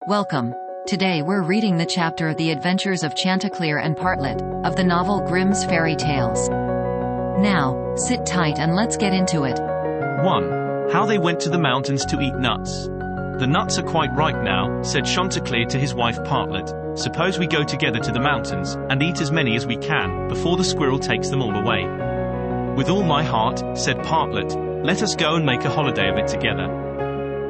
Welcome. Today we're reading the chapter The Adventures of Chanticleer and Partlet, of the novel Grimm's Fairy Tales. Now, sit tight and let's get into it. 1. How they went to the mountains to eat nuts. The nuts are quite ripe now, said Chanticleer to his wife Partlet. Suppose we go together to the mountains, and eat as many as we can, before the squirrel takes them all away. With all my heart, said Partlet. Let us go and make a holiday of it together.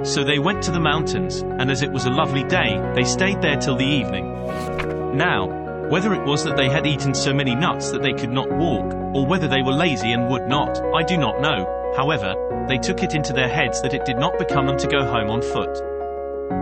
So they went to the mountains, and as it was a lovely day, they stayed there till the evening. Now, whether it was that they had eaten so many nuts that they could not walk, or whether they were lazy and would not, I do not know. However, they took it into their heads that it did not become them to go home on foot.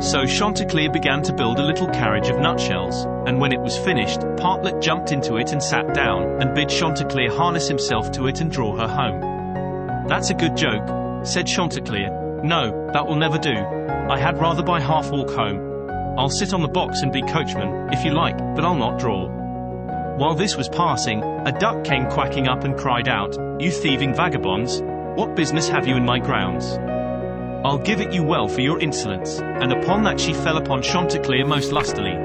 So Chanticleer began to build a little carriage of nutshells, and when it was finished, Partlet jumped into it and sat down, and bid Chanticleer harness himself to it and draw her home. That's a good joke, said Chanticleer. No, that will never do. I had rather by half walk home. I'll sit on the box and be coachman, if you like, but I'll not draw. While this was passing, a duck came quacking up and cried out, You thieving vagabonds! What business have you in my grounds? I'll give it you well for your insolence. And upon that she fell upon Chanticleer most lustily.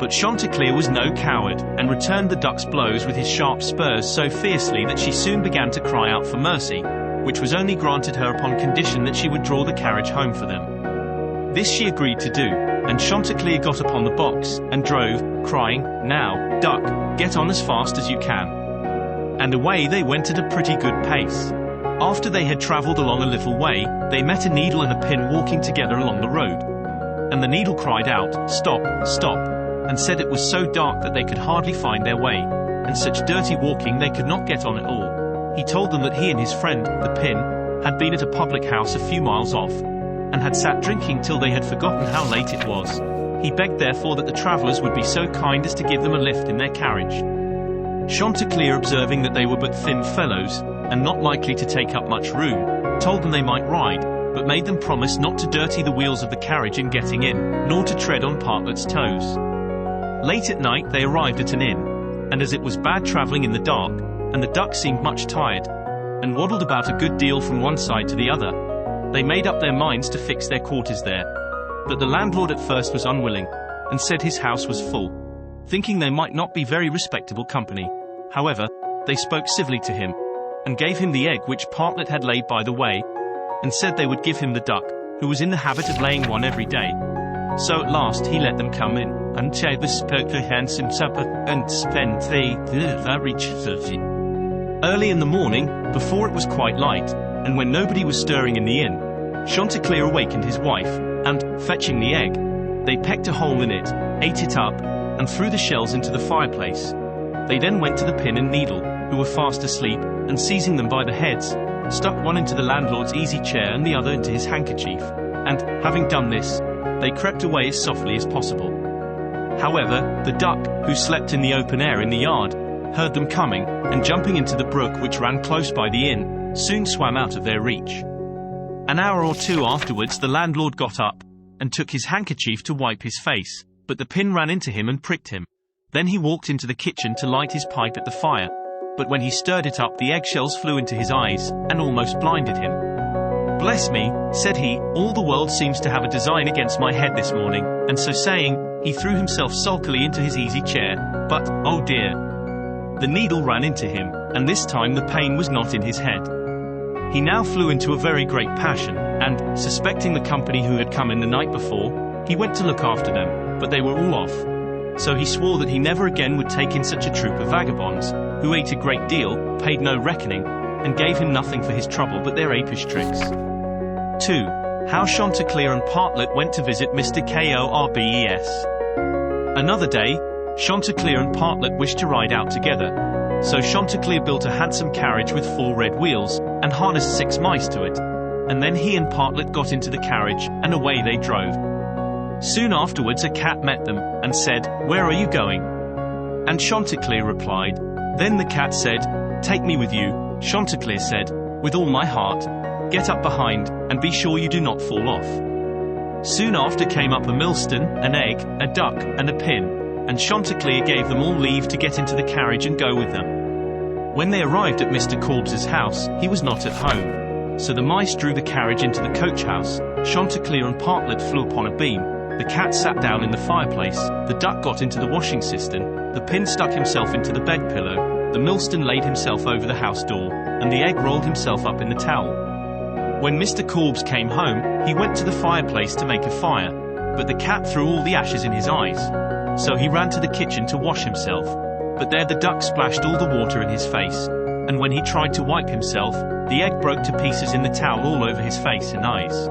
But Chanticleer was no coward, and returned the duck's blows with his sharp spurs so fiercely that she soon began to cry out for mercy, which was only granted her upon condition that she would draw the carriage home for them. This she agreed to do, and Chanticleer got upon the box, and drove, crying, Now, duck, get on as fast as you can. And away they went at a pretty good pace. After they had travelled along a little way, they met a needle and a pin walking together along the road. And the needle cried out, Stop, stop, and said it was so dark that they could hardly find their way, and such dirty walking they could not get on at all. He told them that he and his friend, the pin, had been at a public house a few miles off, and had sat drinking till they had forgotten how late it was. He begged therefore that the travellers would be so kind as to give them a lift in their carriage. Chanticleer, observing that they were but thin fellows, and not likely to take up much room, told them they might ride, but made them promise not to dirty the wheels of the carriage in getting in, nor to tread on Partlet's toes. Late at night they arrived at an inn, and as it was bad travelling in the dark, and the duck seemed much tired, and waddled about a good deal from one side to the other, they made up their minds to fix their quarters there. But the landlord at first was unwilling, and said his house was full, thinking they might not be very respectable company. However, they spoke civilly to him, and gave him the egg which Partlet had laid by the way, and said they would give him the duck, who was in the habit of laying one every day. So at last he let them come in, and spoke to handsome supper, and spent the riches of it. Early in the morning, before it was quite light, and when nobody was stirring in the inn, Chanticleer awakened his wife, and, fetching the egg, they pecked a hole in it, ate it up, and threw the shells into the fireplace. They then went to the pin and needle, who were fast asleep, and seizing them by the heads, stuck one into the landlord's easy chair and the other into his handkerchief, and, having done this, they crept away as softly as possible. However, the duck, who slept in the open air in the yard, heard them coming, and jumping into the brook which ran close by the inn, soon swam out of their reach. An hour or two afterwards the landlord got up, and took his handkerchief to wipe his face, but the pin ran into him and pricked him. Then he walked into the kitchen to light his pipe at the fire, but when he stirred it up the eggshells flew into his eyes, and almost blinded him. Bless me, said he, all the world seems to have a design against my head this morning, and so saying, he threw himself sulkily into his easy chair, but, oh dear! The needle ran into him, and this time the pain was not in his head. He now flew into a very great passion, and, suspecting the company who had come in the night before, he went to look after them, but they were all off. So he swore that he never again would take in such a troop of vagabonds, who ate a great deal, paid no reckoning, and gave him nothing for his trouble but their apish tricks. 2. How Chanticleer and Partlet went to visit Mr. Korbes. Another day, Chanticleer and Partlet wished to ride out together. So Chanticleer built a handsome carriage with 4 red wheels, and harnessed 6 mice to it. And then he and Partlet got into the carriage, and away they drove. Soon afterwards a cat met them, and said, Where are you going? And Chanticleer replied. Then the cat said, Take me with you. Chanticleer said, With all my heart. Get up behind, and be sure you do not fall off. Soon after came up a millstone, an egg, a duck, and a pin, and Chanticleer gave them all leave to get into the carriage and go with them. When they arrived at Mr. Korbes's house, he was not at home. So the mice drew the carriage into the coach house, Chanticleer and Partlet flew upon a beam, The cat sat down in the fireplace, the duck got into the washing cistern, the pin stuck himself into the bed pillow, the millstone laid himself over the house door, and the egg rolled himself up in the towel. When Mr. Korbes came home, he went to the fireplace to make a fire, but the cat threw all the ashes in his eyes. So he ran to the kitchen to wash himself, but there the duck splashed all the water in his face, and when he tried to wipe himself, the egg broke to pieces in the towel all over his face and eyes.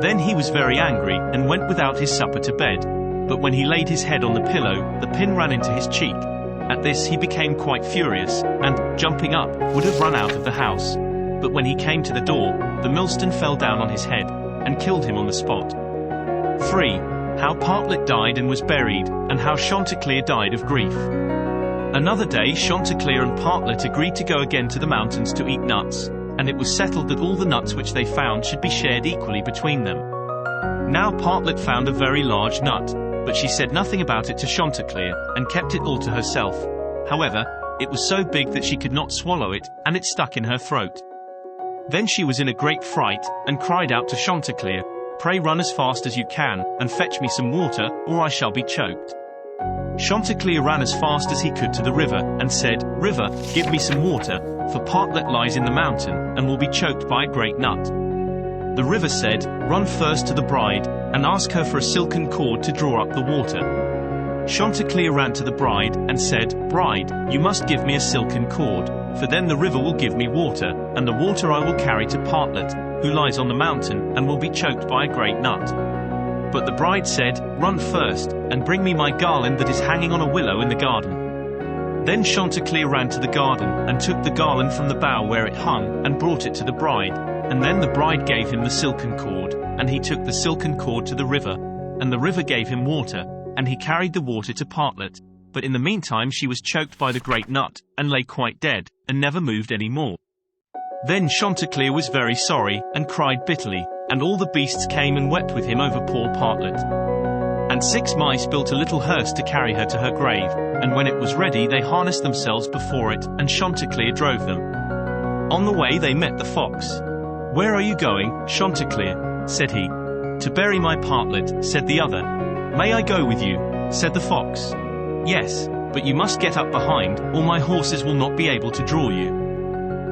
Then he was very angry, and went without his supper to bed, but when he laid his head on the pillow, the pin ran into his cheek. At this he became quite furious, and, jumping up, would have run out of the house. But when he came to the door, the millstone fell down on his head, and killed him on the spot. 3. How Partlet died and was buried, and how Chanticleer died of grief. Another day Chanticleer and Partlet agreed to go again to the mountains to eat nuts, and it was settled that all the nuts which they found should be shared equally between them. Now Partlet found a very large nut, but she said nothing about it to Chanticleer, and kept it all to herself. However, it was so big that she could not swallow it, and it stuck in her throat. Then she was in a great fright, and cried out to Chanticleer, "Pray run as fast as you can, and fetch me some water, or I shall be choked." Chanticleer ran as fast as he could to the river, and said, "River, give me some water, for Partlet lies in the mountain, and will be choked by a great nut." The river said, "Run first to the bride, and ask her for a silken cord to draw up the water." Chanticleer ran to the bride, and said, "Bride, you must give me a silken cord, for then the river will give me water, and the water I will carry to Partlet, who lies on the mountain, and will be choked by a great nut." But the bride said, "Run first, and bring me my garland that is hanging on a willow in the garden." Then Chanticleer ran to the garden, and took the garland from the bough where it hung, and brought it to the bride, and then the bride gave him the silken cord, and he took the silken cord to the river, and the river gave him water, and he carried the water to Partlet, but in the meantime she was choked by the great nut, and lay quite dead, and never moved any more. Then Chanticleer was very sorry, and cried bitterly, and all the beasts came and wept with him over poor Partlet. And 6 mice built a little hearse to carry her to her grave, and when it was ready they harnessed themselves before it, and Chanticleer drove them. On the way they met the fox. "Where are you going, Chanticleer?" said he. "To bury my Partlet," said the other. "May I go with you?" said the fox. "Yes, but you must get up behind, or my horses will not be able to draw you."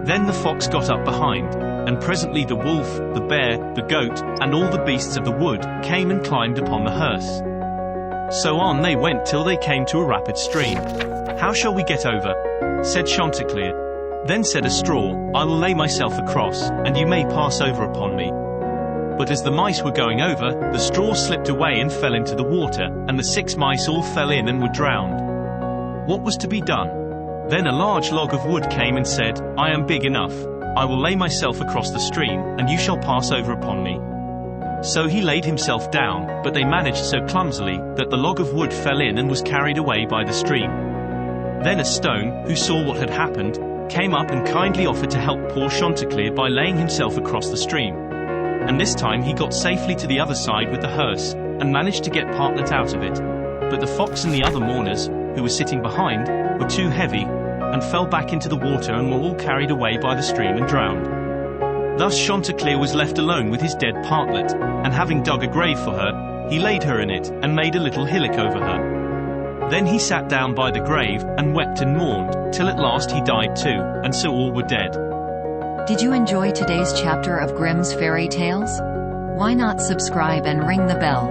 Then the fox got up behind, and presently the wolf, the bear, the goat, and all the beasts of the wood, came and climbed upon the hearse. So on they went till they came to a rapid stream. "How shall we get over?" said Chanticleer. Then said a straw, "I will lay myself across, and you may pass over upon me." But as the mice were going over, the straw slipped away and fell into the water, and the 6 mice all fell in and were drowned. What was to be done? Then a large log of wood came and said, "I am big enough. I will lay myself across the stream, and you shall pass over upon me." So he laid himself down, but they managed so clumsily, that the log of wood fell in and was carried away by the stream. Then a stone, who saw what had happened, came up and kindly offered to help poor Chanticleer by laying himself across the stream. And this time he got safely to the other side with the hearse, and managed to get Partlet out of it. But the fox and the other mourners, who were sitting behind, were too heavy, and fell back into the water and were all carried away by the stream and drowned. Thus Chanticleer was left alone with his dead Partlet, and having dug a grave for her, he laid her in it, and made a little hillock over her. Then he sat down by the grave, and wept and mourned, till at last he died too, and so all were dead. Did you enjoy today's chapter of Grimm's Fairy Tales? Why not subscribe and ring the bell?